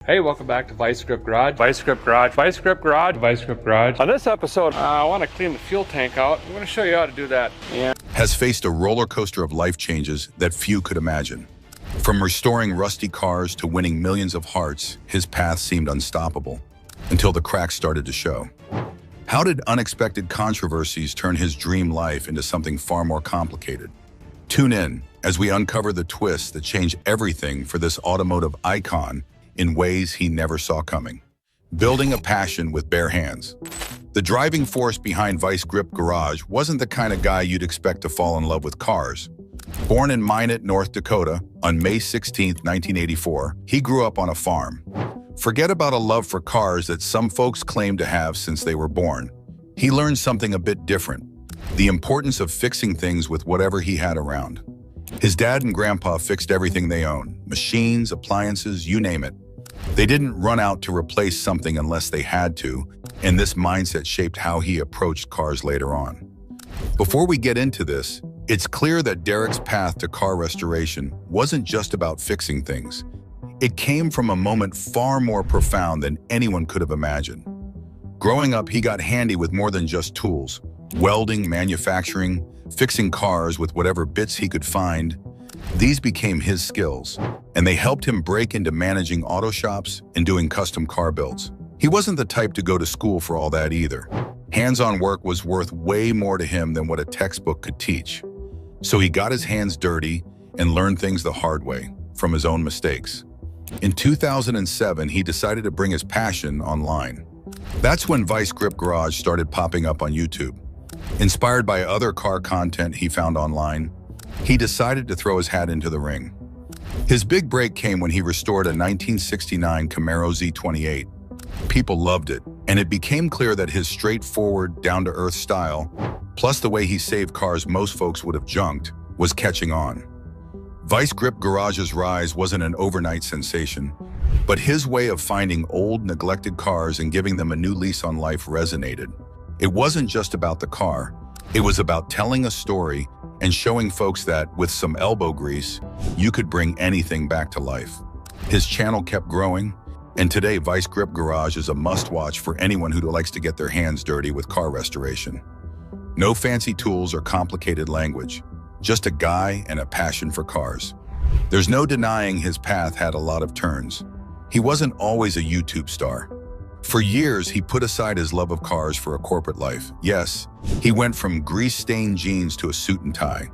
Hey, welcome back to Vice Grip Garage. Vice Grip Garage. Vice Grip Garage. Vice Grip Garage. On this episode, I want to clean the fuel tank out. I'm going to show you how to do that. Has faced a roller coaster of life changes that few could imagine. From restoring rusty cars to winning millions of hearts, his path seemed unstoppable until the cracks started to show. How did unexpected controversies turn his dream life into something far more complicated? Tune in as we uncover the twists that change everything for this automotive icon in ways he never saw coming. Building a passion with bare hands. The driving force behind Vice Grip Garage wasn't the kind of guy you'd expect to fall in love with cars. Born in Minot, North Dakota, on May 16, 1984, he grew up on a farm. Forget about a love for cars that some folks claim to have since they were born. He learned something a bit different: the importance of fixing things with whatever he had around. His dad and grandpa fixed everything they owned: machines, appliances, you name it. They didn't run out to replace something unless they had to, and this mindset shaped how he approached cars later on. Before we get into this, it's clear that Derek's path to car restoration wasn't just about fixing things. It came from a moment far more profound than anyone could have imagined. Growing up, he got handy with more than just tools: welding, manufacturing, fixing cars with whatever bits he could find. These became his skills, and they helped him break into managing auto shops and doing custom car builds. He wasn't the type to go to school for all that either. Hands-on work was worth way more to him than what a textbook could teach. So he got his hands dirty and learned things the hard way, from his own mistakes. In 2007, he decided to bring his passion online. That's when Vice Grip Garage started popping up on YouTube. Inspired by other car content he found online, he decided to throw his hat into the ring. His big break came when he restored a 1969 Camaro Z28. People loved it, and it became clear that his straightforward, down-to-earth style, plus the way he saved cars most folks would have junked, was catching on. Vice Grip Garage's rise wasn't an overnight sensation, but his way of finding old, neglected cars and giving them a new lease on life resonated. It wasn't just about the car. It was about telling a story and showing folks that, with some elbow grease, you could bring anything back to life. His channel kept growing, and today Vice Grip Garage is a must-watch for anyone who likes to get their hands dirty with car restoration. No fancy tools or complicated language, just a guy and a passion for cars. There's no denying his path had a lot of turns. He wasn't always a YouTube star. For years, he put aside his love of cars for a corporate life. Yes, he went from grease-stained jeans to a suit and tie.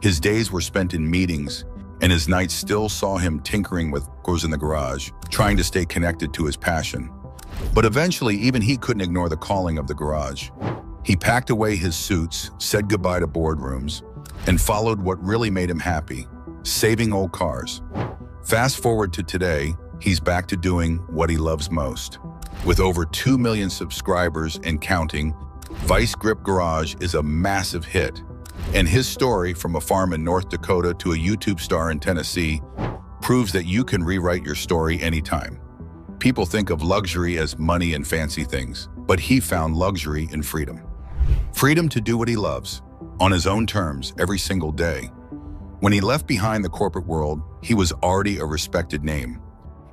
His days were spent in meetings, and his nights still saw him tinkering with cars in the garage, trying to stay connected to his passion. But eventually, even he couldn't ignore the calling of the garage. He packed away his suits, said goodbye to boardrooms, and followed what really made him happy: saving old cars. Fast forward to today, he's back to doing what he loves most. With over 2 million subscribers and counting, Vice Grip Garage is a massive hit. And his story, from a farm in North Dakota to a YouTube star in Tennessee, proves that you can rewrite your story anytime. People think of luxury as money and fancy things, but he found luxury in freedom. Freedom to do what he loves, on his own terms, every single day. When he left behind the corporate world, he was already a respected name.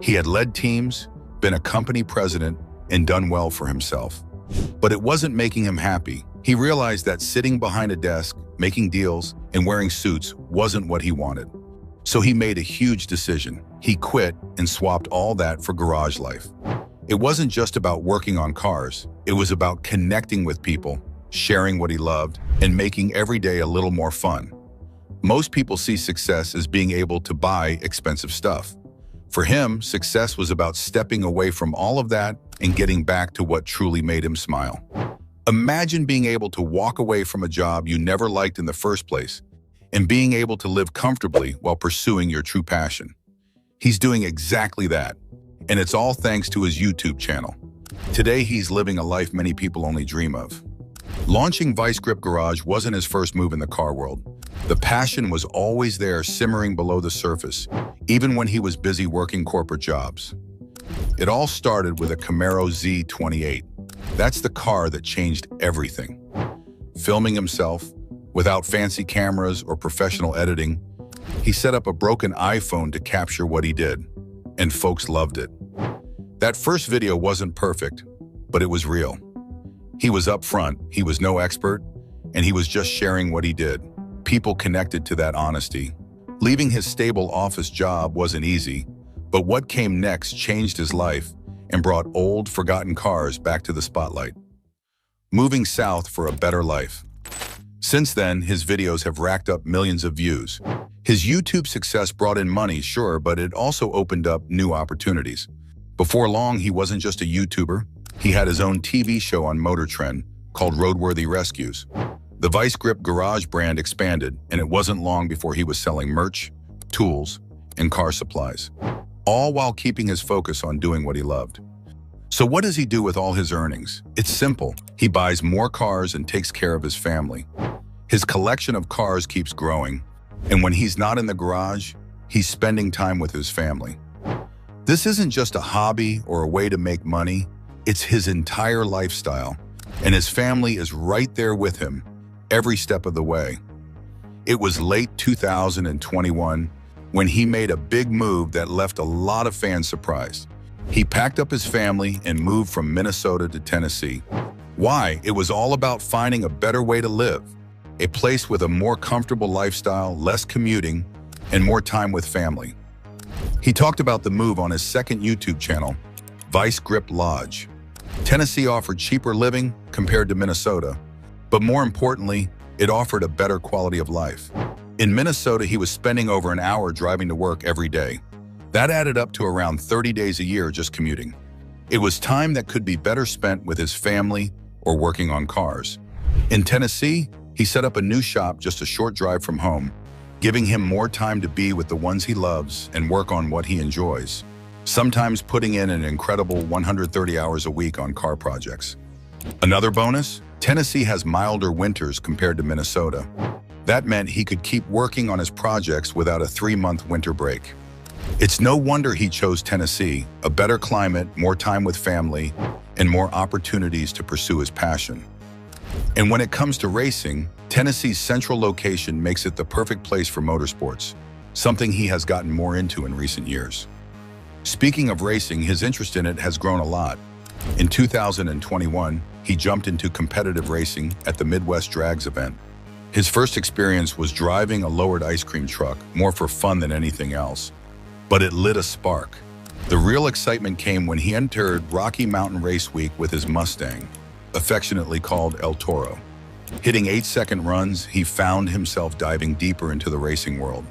He had led teams, been a company president, and done well for himself. But it wasn't making him happy. He realized that sitting behind a desk, making deals, and wearing suits wasn't what he wanted. So he made a huge decision. He quit and swapped all that for garage life. It wasn't just about working on cars. It was about connecting with people, sharing what he loved, and making every day a little more fun. Most people see success as being able to buy expensive stuff. For him, success was about stepping away from all of that and getting back to what truly made him smile. Imagine being able to walk away from a job you never liked in the first place and being able to live comfortably while pursuing your true passion. He's doing exactly that, and it's all thanks to his YouTube channel. Today, he's living a life many people only dream of. Launching Vice Grip Garage wasn't his first move in the car world. The passion was always there, simmering below the surface, even when he was busy working corporate jobs. It all started with a Camaro Z28. That's the car that changed everything. Filming himself, without fancy cameras or professional editing, he set up a broken iPhone to capture what he did, and folks loved it. That first video wasn't perfect, but it was real. He was upfront, he was no expert, and he was just sharing what he did. People connected to that honesty. Leaving his stable office job wasn't easy, but what came next changed his life and brought old, forgotten cars back to the spotlight. Moving south for a better life. Since then, his videos have racked up millions of views. His YouTube success brought in money, sure, but it also opened up new opportunities. Before long, he wasn't just a YouTuber. He had his own TV show on Motor Trend called Roadworthy Rescues. The Vice Grip Garage brand expanded, and it wasn't long before he was selling merch, tools, and car supplies, all while keeping his focus on doing what he loved. So what does he do with all his earnings? It's simple. He buys more cars and takes care of his family. His collection of cars keeps growing, and when he's not in the garage, he's spending time with his family. This isn't just a hobby or a way to make money, it's his entire lifestyle, and his family is right there with him every step of the way. It was late 2021 when he made a big move that left a lot of fans surprised. He packed up his family and moved from Minnesota to Tennessee. Why? It was all about finding a better way to live, a place with a more comfortable lifestyle, less commuting, and more time with family. He talked about the move on his second YouTube channel, Vice Grip Lodge. Tennessee offered cheaper living compared to Minnesota, but more importantly, it offered a better quality of life. In Minnesota, he was spending over an hour driving to work every day. That added up to around 30 days a year just commuting. It was time that could be better spent with his family or working on cars. In Tennessee, he set up a new shop just a short drive from home, giving him more time to be with the ones he loves and work on what he enjoys, sometimes putting in an incredible 130 hours a week on car projects. Another bonus? Tennessee has milder winters compared to Minnesota. That meant he could keep working on his projects without a 3-month winter break. It's no wonder he chose Tennessee, a better climate, more time with family, and more opportunities to pursue his passion. And when it comes to racing, Tennessee's central location makes it the perfect place for motorsports, something he has gotten more into in recent years. Speaking of racing, his interest in it has grown a lot. In 2021, he jumped into competitive racing at the Midwest Drags event. His first experience was driving a lowered ice cream truck, more for fun than anything else. But it lit a spark. The real excitement came when he entered Rocky Mountain Race Week with his Mustang, affectionately called El Toro. Hitting 8-second runs, he found himself diving deeper into the racing world.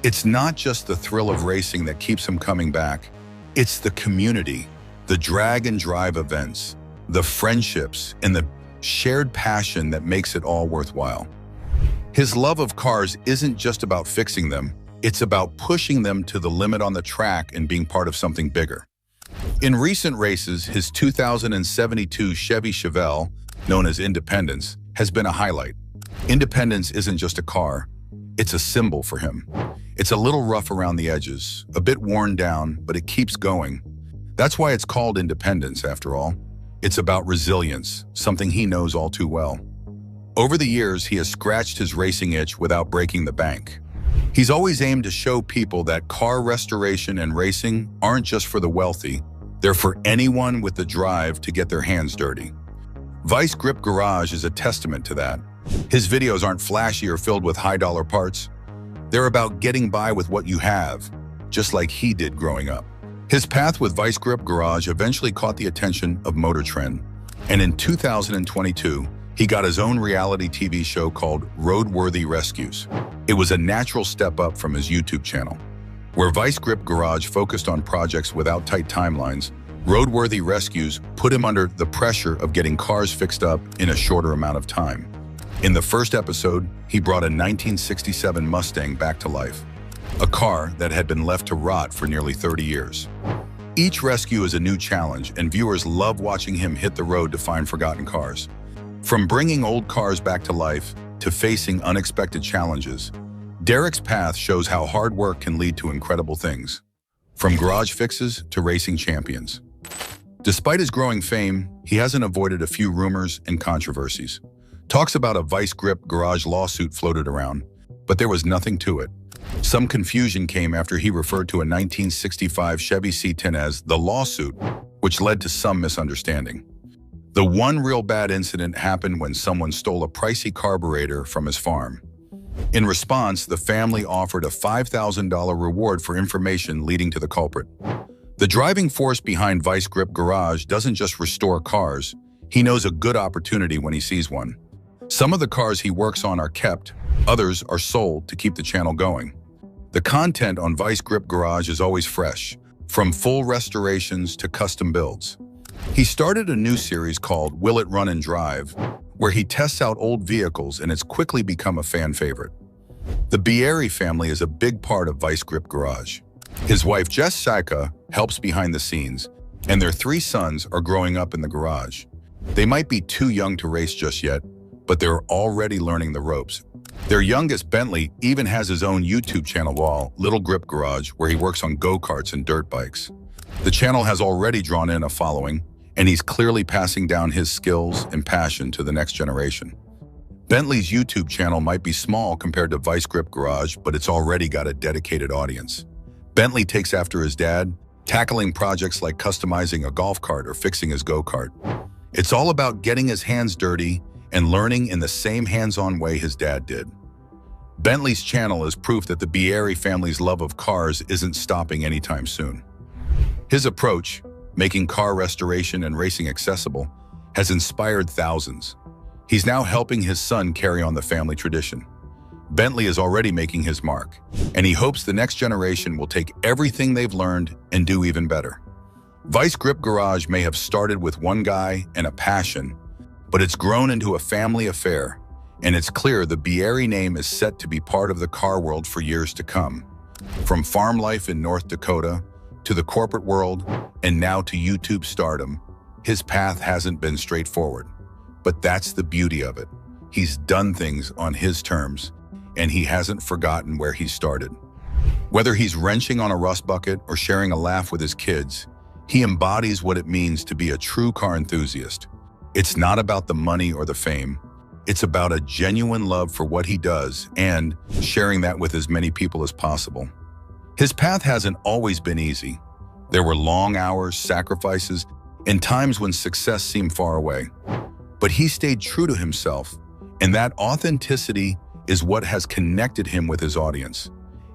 It's not just the thrill of racing that keeps him coming back. It's the community, the drag and drive events, the friendships, and the shared passion that makes it all worthwhile. His love of cars isn't just about fixing them, it's about pushing them to the limit on the track and being part of something bigger. In recent races, his 2072 Chevy Chevelle, known as Independence, has been a highlight. Independence isn't just a car, it's a symbol for him. It's a little rough around the edges, a bit worn down, but it keeps going. That's why it's called Independence, after all. It's about resilience, something he knows all too well. Over the years, he has scratched his racing itch without breaking the bank. He's always aimed to show people that car restoration and racing aren't just for the wealthy, they're for anyone with the drive to get their hands dirty. Vice Grip Garage is a testament to that. His videos aren't flashy or filled with high-dollar parts. They're about getting by with what you have, just like he did growing up. His path with Vice Grip Garage eventually caught the attention of Motor Trend, and in 2022, he got his own reality TV show called Roadworthy Rescues. It was a natural step up from his YouTube channel. Where Vice Grip Garage focused on projects without tight timelines, Roadworthy Rescues put him under the pressure of getting cars fixed up in a shorter amount of time. In the first episode, he brought a 1967 Mustang back to life, a car that had been left to rot for nearly 30 years. Each rescue is a new challenge, and viewers love watching him hit the road to find forgotten cars. From bringing old cars back to life to facing unexpected challenges, Derek's path shows how hard work can lead to incredible things, from garage fixes to racing champions. Despite his growing fame, he hasn't avoided a few rumors and controversies. Talks about a Vice Grip Garage lawsuit floated around, but there was nothing to it. Some confusion came after he referred to a 1965 Chevy C10 as the lawsuit, which led to some misunderstanding. The one real bad incident happened when someone stole a pricey carburetor from his farm. In response, the family offered a $5,000 reward for information leading to the culprit. The driving force behind Vice Grip Garage doesn't just restore cars, he knows a good opportunity when he sees one. Some of the cars he works on are kept, others are sold to keep the channel going. The content on Vice Grip Garage is always fresh, from full restorations to custom builds. He started a new series called Will It Run and Drive, where he tests out old vehicles, and it's quickly become a fan favorite. The Bieri family is a big part of Vice Grip Garage. His wife Jessica helps behind the scenes, and their 3 sons are growing up in the garage. They might be too young to race just yet, but they're already learning the ropes. Their youngest, Bentley, even has his own YouTube channel called Little Grip Garage, where he works on go-karts and dirt bikes. The channel has already drawn in a following, and he's clearly passing down his skills and passion to the next generation. Bentley's YouTube channel might be small compared to Vice Grip Garage, but it's already got a dedicated audience. Bentley takes after his dad, tackling projects like customizing a golf cart or fixing his go-kart. It's all about getting his hands dirty and learning in the same hands-on way his dad did. Bentley's channel is proof that the Bieri family's love of cars isn't stopping anytime soon. His approach, making car restoration and racing accessible, has inspired thousands. He's now helping his son carry on the family tradition. Bentley is already making his mark, and he hopes the next generation will take everything they've learned and do even better. Vice Grip Garage may have started with one guy and a passion, but it's grown into a family affair, and it's clear the Bieri name is set to be part of the car world for years to come. From farm life in North Dakota, to the corporate world, and now to YouTube stardom, his path hasn't been straightforward. But that's the beauty of it. He's done things on his terms, and he hasn't forgotten where he started. Whether he's wrenching on a rust bucket or sharing a laugh with his kids, he embodies what it means to be a true car enthusiast. It's not about the money or the fame. It's about a genuine love for what he does and sharing that with as many people as possible. His path hasn't always been easy. There were long hours, sacrifices, and times when success seemed far away. But he stayed true to himself, and that authenticity is what has connected him with his audience.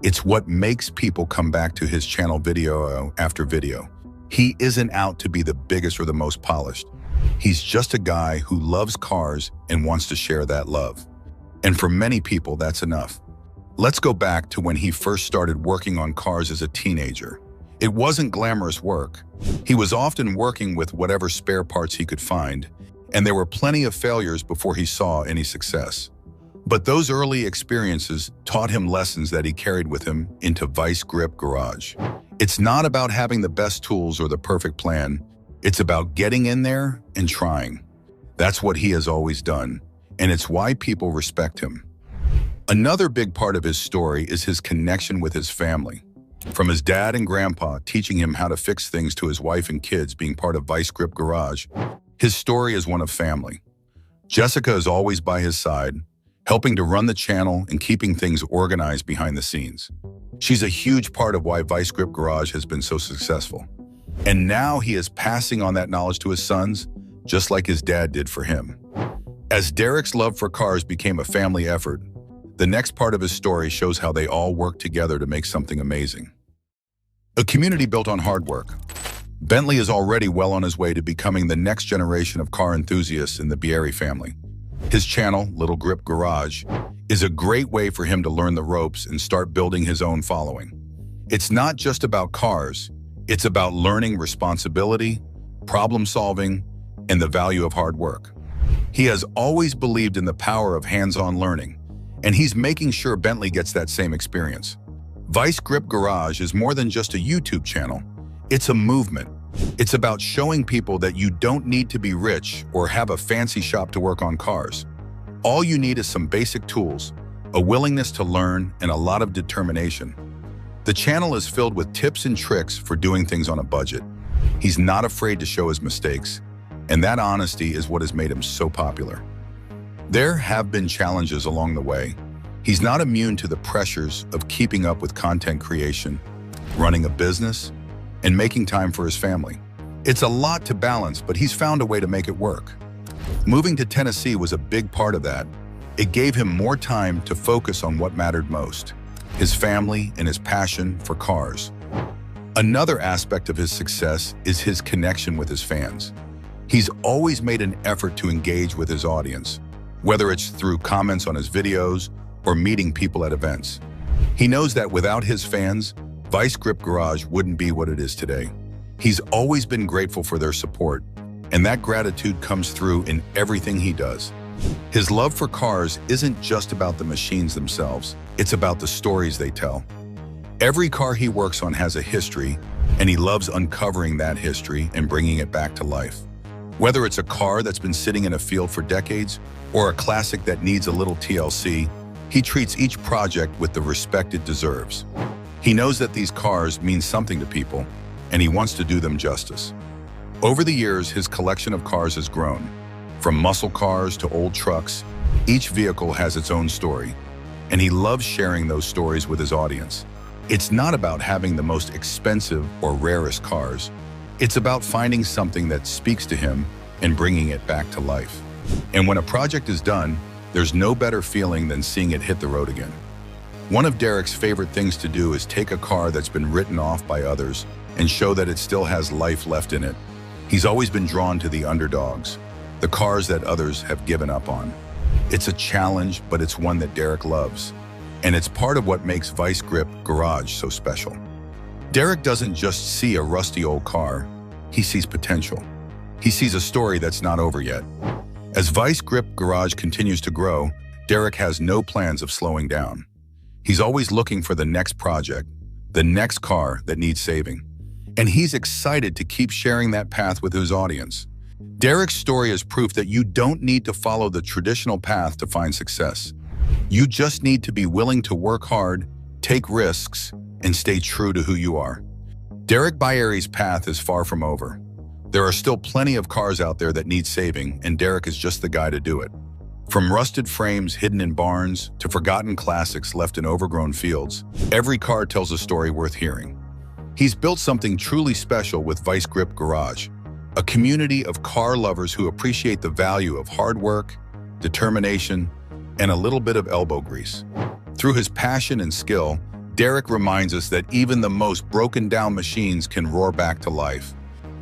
It's what makes people come back to his channel video after video. He isn't out to be the biggest or the most polished. He's just a guy who loves cars and wants to share that love. And for many people, that's enough. Let's go back to when he first started working on cars as a teenager. It wasn't glamorous work. He was often working with whatever spare parts he could find, and there were plenty of failures before he saw any success. But those early experiences taught him lessons that he carried with him into Vice Grip Garage. It's not about having the best tools or the perfect plan. It's about getting in there and trying. That's what he has always done, and it's why people respect him. Another big part of his story is his connection with his family. From his dad and grandpa teaching him how to fix things to his wife and kids being part of Vice Grip Garage, his story is one of family. Jessica is always by his side, helping to run the channel and keeping things organized behind the scenes. She's a huge part of why Vice Grip Garage has been so successful. And now he is passing on that knowledge to his sons, just like his dad did for him. As Derek's love for cars became a family effort, the next part of his story shows how they all work together to make something amazing. A community built on hard work. Bentley is already well on his way to becoming the next generation of car enthusiasts in the Bieri family. His channel, Little Grip Garage, is a great way for him to learn the ropes and start building his own following. It's not just about cars, it's about learning responsibility, problem solving, and the value of hard work. He has always believed in the power of hands-on learning, and he's making sure Bentley gets that same experience. Vice Grip Garage is more than just a YouTube channel. It's a movement. It's about showing people that you don't need to be rich or have a fancy shop to work on cars. All you need is some basic tools, a willingness to learn, and a lot of determination. The channel is filled with tips and tricks for doing things on a budget. He's not afraid to show his mistakes, and that honesty is what has made him so popular. There have been challenges along the way. He's not immune to the pressures of keeping up with content creation, running a business, and making time for his family. It's a lot to balance, but he's found a way to make it work. Moving to Tennessee was a big part of that. It gave him more time to focus on what mattered most, his family and his passion for cars. Another aspect of his success is his connection with his fans. He's always made an effort to engage with his audience, whether it's through comments on his videos or meeting people at events. He knows that without his fans, Vice Grip Garage wouldn't be what it is today. He's always been grateful for their support, and that gratitude comes through in everything he does. His love for cars isn't just about the machines themselves, it's about the stories they tell. Every car he works on has a history, and he loves uncovering that history and bringing it back to life. Whether it's a car that's been sitting in a field for decades or a classic that needs a little TLC, he treats each project with the respect it deserves. He knows that these cars mean something to people, and he wants to do them justice. Over the years, his collection of cars has grown. From muscle cars to old trucks, each vehicle has its own story, and he loves sharing those stories with his audience. It's not about having the most expensive or rarest cars. It's about finding something that speaks to him and bringing it back to life. And when a project is done, there's no better feeling than seeing it hit the road again. One of Derek's favorite things to do is take a car that's been written off by others and show that it still has life left in it. He's always been drawn to the underdogs, the cars that others have given up on. It's a challenge, but it's one that Derek loves. And it's part of what makes Vice Grip Garage so special. Derek doesn't just see a rusty old car, he sees potential. He sees a story that's not over yet. As Vice Grip Garage continues to grow, Derek has no plans of slowing down. He's always looking for the next project, the next car that needs saving. And he's excited to keep sharing that path with his audience. Derek's story is proof that you don't need to follow the traditional path to find success. You just need to be willing to work hard, take risks, and stay true to who you are. Derek Bieri's path is far from over. There are still plenty of cars out there that need saving, and Derek is just the guy to do it. From rusted frames hidden in barns to forgotten classics left in overgrown fields, every car tells a story worth hearing. He's built something truly special with Vice Grip Garage, a community of car lovers who appreciate the value of hard work, determination, and a little bit of elbow grease. Through his passion and skill, Derek reminds us that even the most broken-down machines can roar back to life.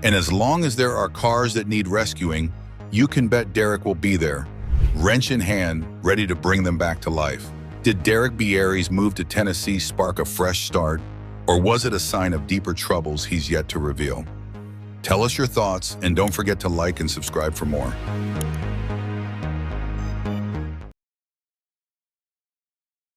And as long as there are cars that need rescuing, you can bet Derek will be there, wrench in hand, ready to bring them back to life. Did Derek Bieri's move to Tennessee spark a fresh start, or was it a sign of deeper troubles he's yet to reveal? Tell us your thoughts, and don't forget to like and subscribe for more.